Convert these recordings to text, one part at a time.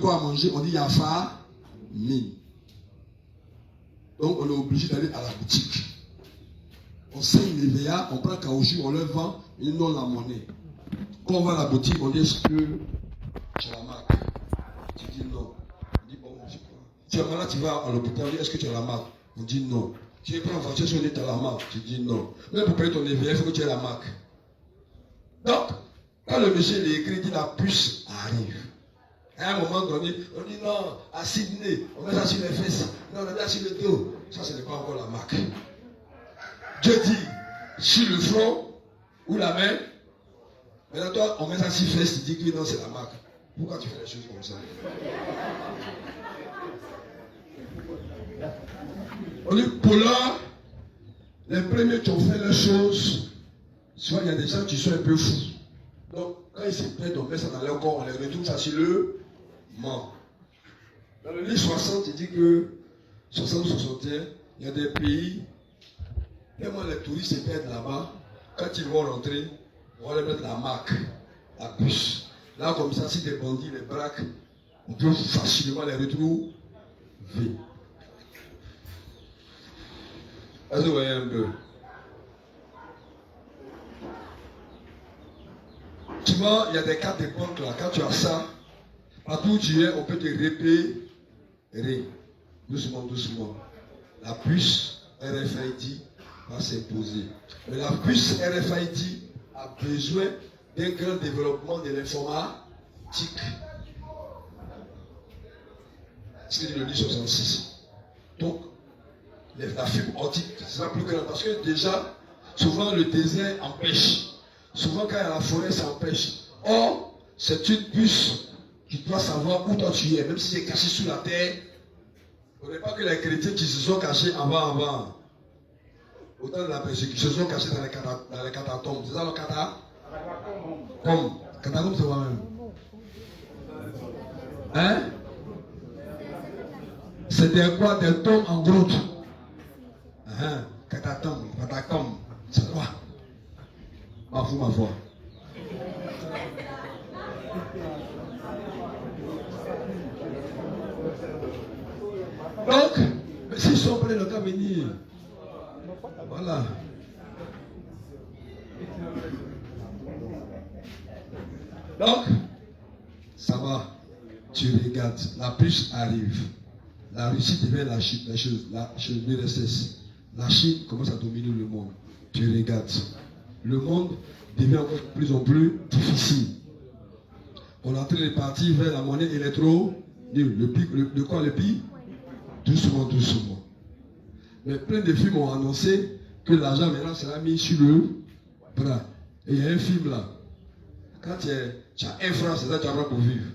quoi à manger, on dit Yafa Mine. Donc on est obligé d'aller à la boutique. On saigne les VA, on prend caoutchouc, on leur vend, ils donnent la monnaie. Quand on va à la boutique, on dit est-ce que tu as la marque? Tu dis non. On dit bon, je crois. Tu es malade, tu vas à l'hôpital, on dit est-ce que tu as la marque? On dit non. Tu prends en voiture, on dit tu as la marque. Tu dis non. Même pour payer ton EVA, il faut que tu aies la marque. Donc, quand le monsieur l'écrit, dit la puce arrive. À un moment donné, on dit non, à Sydney, on met ça sur les fesses, non, on met ça sur le dos. Ça, ce n'est pas encore la marque. Dieu dit, sur le front ou la main, maintenant toi, on met ça sur les fesses, tu dis que non, c'est la marque. Pourquoi tu fais les choses comme ça? On dit, pour là, les premiers qui ont fait les choses, soit il y a des gens qui sont un peu fous. Donc, quand ils se plaignent, on met ça dans leur corps, on les retourne ça sur le mort. Dans le livre 60, il dit que 60-61, il y a des pays, tellement les touristes se perdent là-bas, quand ils vont rentrer, on va leur mettre la marque, la puce. Là, comme ça, si des bandits les braquent, on peut facilement les retrouver. Est-ce que vous voyez un peu? Souvent, il y a des cas d'époque là, quand tu as ça, partout où tu es, on peut te repérer. Doucement, doucement. La puce RFID va s'imposer. Mais la puce RFID a besoin d'un grand développement de l'informatique. C'est ce que dit le livre 66. Donc, la fibre optique sera plus grande parce que déjà, souvent le désert empêche. Souvent quand il y a la forêt, ça empêche. Or, c'est une puce qui doit savoir où toi tu es, même si c'est caché sous la terre. On n'est pas que les chrétiens qui se sont cachés avant. Au temps de la persécution, se sont cachés dans les catacombes. C'est ça le catacombe? Catacombe, c'est quoi même? Hein? C'est des quoi? Des tombes en grotte. Catacombe. C'est quoi? Ma foi. Donc, s'ils sont prêts, le cas venir. Voilà. Donc, ça va. Tu regardes. La puce arrive. La Russie devient la Chine. La l'URSS. La Chine commence à dominer le monde. Tu regardes. Le monde devient encore de plus en plus difficile. On est en train de partir vers la monnaie électro. Le quoi le pire? Doucement. Mais plein de films ont annoncé que l'argent maintenant sera mis sur le bras. Et il y a un film là. Quand tu as 1 franc, c'est ça que tu as pour vivre.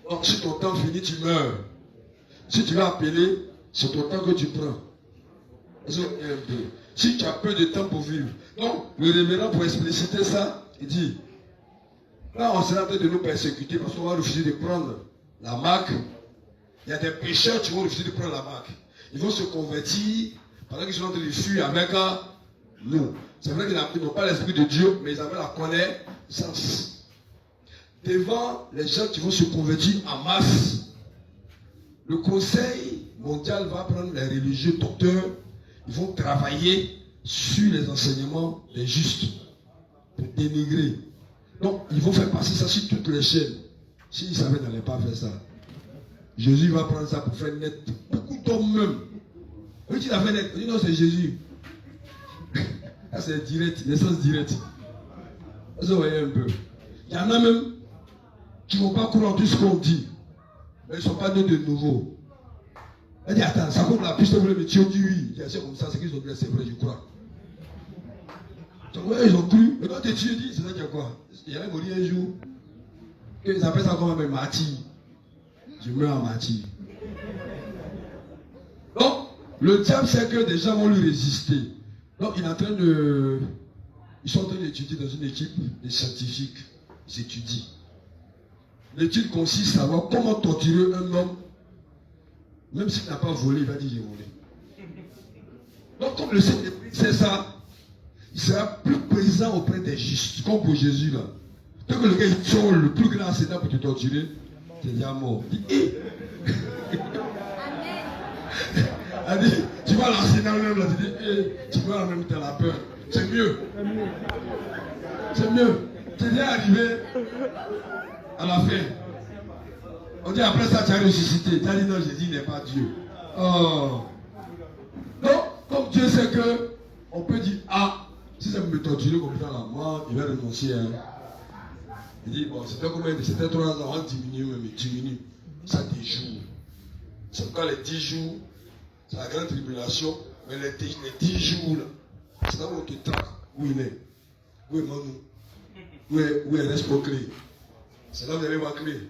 Donc si ton temps finit, tu meurs. Si tu vas appeler, c'est ton temps que tu prends. Si tu as peu de temps pour vivre. Donc, le révérend, pour expliciter ça, il dit, là, on sera en train de nous persécuter parce qu'on va refuser de prendre la marque. Il y a des pécheurs qui vont refuser de prendre la marque. Ils vont se convertir pendant qu'ils sont en train de fuir avec nous. C'est vrai qu'ils n'ont pas l'esprit de Dieu, mais ils avaient la connaissance. Devant les gens qui vont se convertir en masse, le Conseil mondial va prendre les religieux docteurs. Ils vont travailler sur les enseignements des justes pour dénigrer. Donc, ils vont faire passer ça sur toutes les chaînes. S'ils savaient, ils n'allaient pas faire ça. Jésus va prendre ça pour faire naître beaucoup d'hommes même. Oui, tu l'as fait naître. Il dit non, c'est Jésus. Là, c'est direct, naissance directe. Vous voyez un peu. Il y en a même qui ne vont pas croire en tout ce qu'on dit. Mais ils ne sont pas nés de nouveau. Elle dit, attends, ça compte la piste, vous voulez me tuer, dit oui. C'est comme ça, c'est qu'ils ont dit, c'est vrai, je crois. Donc, ouais, ils ont cru. Mais quand tu dis, c'est ça qu'il y a quoi? Il y avait mourir un jour. Ils appellent ça comme un martyr. Je meurs en martyr. Donc, le diable sait que des gens vont lui résister. Donc, il est en train de. Ils sont en train d'étudier dans une équipe de scientifiques. Ils étudient. L'étude consiste à savoir comment torturer un homme. Même s'il n'a pas volé, il va dire j'ai volé. Donc, comme le Seigneur sait ça, il sera plus présent auprès des justes, comme pour Jésus là. Tant que le gars il sort le plus grand accident pour te torturer, tu es déjà mort. Il dit, elle dit, tu vois l'accident même là, tu dis, tu vois en même temps la peur. C'est mieux. C'est mieux. Tu es déjà arrivé à la fin. On dit après ça, tu as ressuscité. Tu as dit non, Jésus n'est pas Dieu. Oh. Donc, comme Dieu sait que on peut dire, ah, si ça me torture comme ça là, moi, il va renoncer. Hein. Il dit, bon, c'était combien? C'était 3 ans, on diminue, mais diminue. Ça 10 jours. C'est pourquoi les 10 jours, c'est la grande tribulation, mais les 10 jours là, c'est là où on te traque. Où il est? Où est Manu? Où est l'escroquerie? C'est là où vous allez voir clé.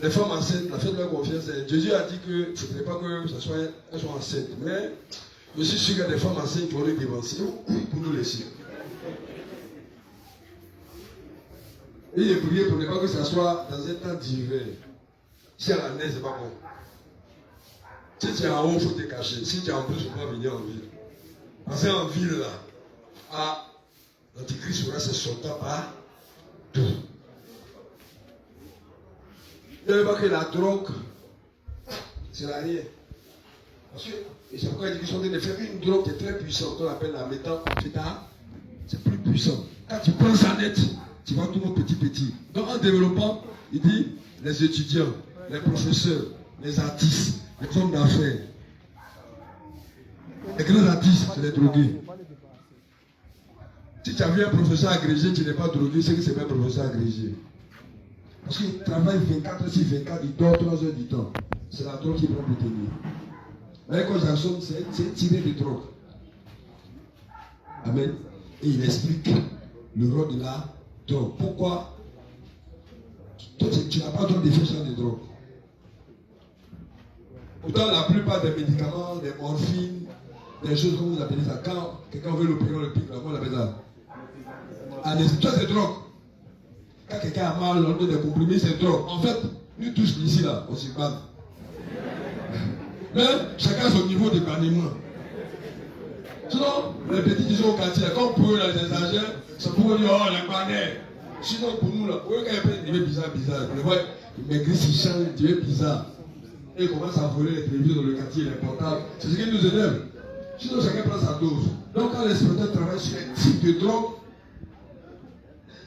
Les femmes enceintes, la fête de leur confiance, Jésus a dit qu'il ne faudrait pas qu'elles soient enceintes. Mais je suis sûr qu'il y a des femmes enceintes qui vont les dévancer pour nous laisser. Et il est prié pour ne pas que ça soit dans un temps d'hiver. Si à la neige, c'est pas bon. Si tu es en haut, il faut te cacher. Si tu es en bas, il ne faut pas venir en ville. Parce qu'en ville, là, l'Antichrist aura ses soldats partout. Il ne pas que la drogue, c'est l'arrière. Parce que, et c'est pourquoi ils disent qu'ils sont en train de faire une drogue qui est très puissante, qu'on appelle la méthamphétamine. C'est plus puissant. Quand tu prends ça net, tu vois tout le monde petit. Donc en développant, il dit les étudiants, les professeurs, les artistes, les hommes d'affaires, les grands artistes, c'est les drogués. Si tu as vu un professeur agrégé, tu n'es pas drogué, c'est que c'est pas un professeur agrégé. Parce qu'il travaille 24 heures sur 24, il dort 3 heures du temps. C'est la drogue qui prend pour tenir. Mais quand Jackson, c'est tiré de drogue. Amen. Et il explique le rôle de la drogue. Pourquoi toi, tu n'as pas le droit de faire ça de drogue. Pourtant, la plupart des médicaments, des morphines, des choses comme vous appelez ça, quand quelqu'un veut l'opérer, on le pique, comment on appelle ça? Toi, c'est drogue. Quand quelqu'un a mal, on donne des comprimés, c'est drogue. En fait, nous tous ici, là, on s'y bat. Mais chacun a son niveau de gagnement. Sinon, les petits qui sont au quartier, comme pour eux, les exagères, c'est pour eux dire, oh, les banais. Sinon, pour nous, là, pour eux, quand ils veulent bizarre. Vous voyez, ils maigrissent, ils changent, ils deviennent bizarres. Et ils commencent à voler les téléviseurs dans le quartier, les portables. C'est ce qui nous énerve. Sinon, chacun prend sa dose. Donc, quand les exploiteurs travaillent sur un type de drogue,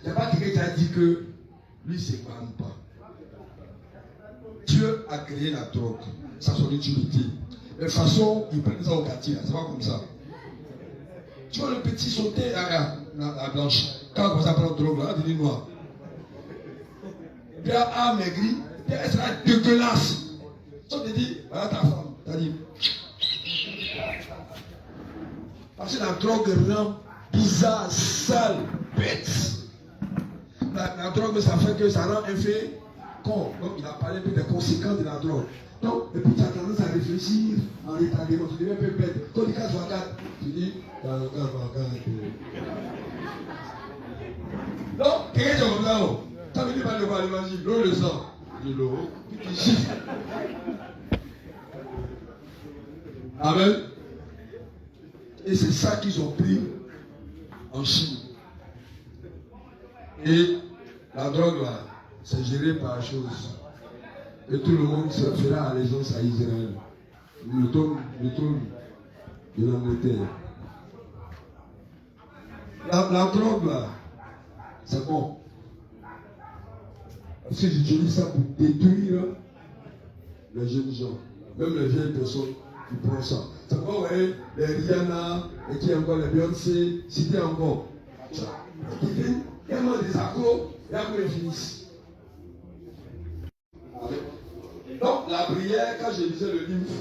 il n'y a pas quelqu'un qui a dit que lui, c'est pas ou pas. Dieu a créé la drogue, ça a son utilité. Mais de toute façon, ils prennent ça au quartier, c'est pas comme ça. Tu vois le petit sauter la blanche, quand on commence à prendre drogue, là, elle devient noire. Puis elle a maigri, puis elle sera dégueulasse. On te dit, voilà ta femme, t'as dit. Parce que la drogue rend bizarre, sale, bête. La drogue, ça fait que ça rend un fait con. Donc, il a parlé un peu des conséquences de la drogue. Donc, et puis tu as tendance à réfléchir en retardement. Tu deviens un peu bête. Quand tu casses la carte, tu dis, donc, quelqu'un dit comme ça, ça veut dire pas de quoi l'évangile. L'eau le sang. De l'eau, puis tu chiffres. Amen. Et c'est ça qu'ils ont pris en Chine. Et la drogue, là, c'est géré par la chose. Et tout le monde se fera allégeance à Israël. Le trône de l'Angleterre. La drogue, là, c'est bon. Parce que j'utilise ça pour détruire les jeunes gens. Même les vieilles personnes qui prennent ça. C'est pourquoi vous voyez les Rihanna, et qui encore les Beyoncé, citez encore. Il y a des accros, et après ils finissent. Donc la prière, quand je lisais le livre,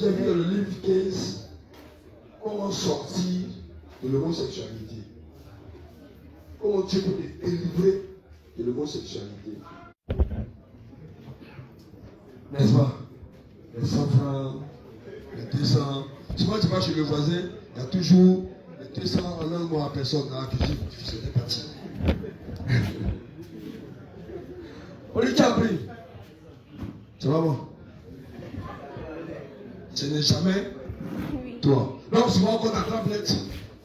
j'ai vu dans le livre 15 comment sortir de l'homosexualité. Comment Dieu peut te délivrer de l'homosexualité. N'est-ce pas? Les 100 francs, les 200. Souvent tu vas chez le voisin, il y a toujours les 200 en un mois à personne dans la cuisine. C'était parti. On lui t'a pris. Ça va bon? Ce n'est jamais toi. Donc souvent quand tu as tablette,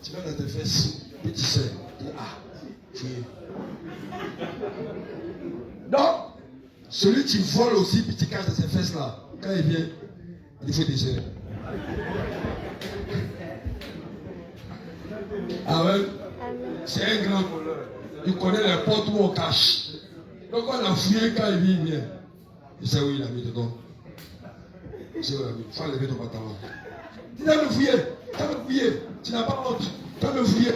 tu vas dans tes fesses. Donc, celui qui vole aussi, puis tu caches dans ses fesses là, quand il vient, il faut déchirer. Amen. C'est un grand voleur. Il connaît les portes où on cache. Donc on a fouillé quand il vient. Il sait où il a mis dedans. Il sait où il a mis. Il faut enlever ton pantalon. Tu dois me fouiller. Tu dois me fouiller. Tu n'as pas honte. Tu dois me fouiller.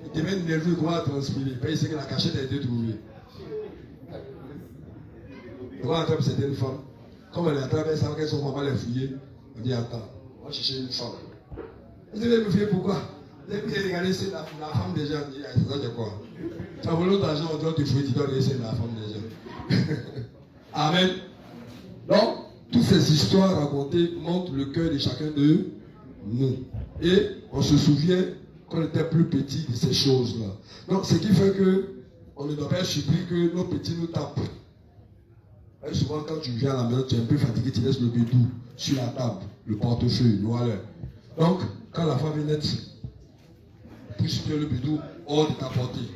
Il devient nerveux, il va transpirer. Il sait que la cachette a été trouvée. On va attraper certaines femmes. Comme elle est attrapée, elle savent qu'elles sont maman les fouiller. On dit attends, on va chercher une femme. Il devait me fouiller pourquoi? Dès que j'ai regardé, c'est la femme des gens. Ça c'est quoi? Tu as volé d'argent, on doit te fouiller, tu dois laisser la femme des gens. Amen. Donc, toutes ces histoires racontées montrent le cœur de chacun de nous. Et on se souvient qu'on était plus petit de ces choses-là. Donc, ce qui fait que on ne doit pas être surpris que nos petits nous tapent. Et souvent, quand tu viens à la maison, tu es un peu fatigué, tu laisses le bédou sur la table, le portefeuille, voilà. Donc, quand la femme vient naître, puis tu le bédou hors de ta portée.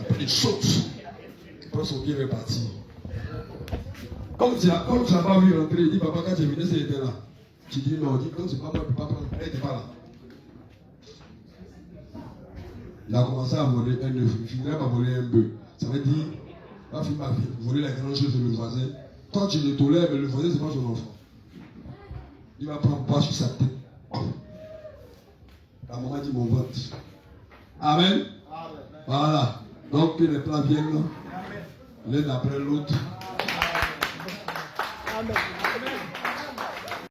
Après, il saute. Il prend son pied et repartir. Comme tu n'as pas vu rentrer, il dit papa, quand tu es venu, c'était là. Tu dis non, il dit comme c'est papa, il ne peut pas prendre. Elle n'était pas là. Il a commencé à voler un œuf. Il finirait par voler un bœuf. Ça veut dire, ma fille, voler les grandes choses de le voisin. Toi, tu le tolères, mais le voisin, ce n'est pas son enfant. Il va prendre poids sur sa tête. La maman dit mon ventre. Amen. Voilà. Donc que les plans viennent l'un après l'autre. Amen.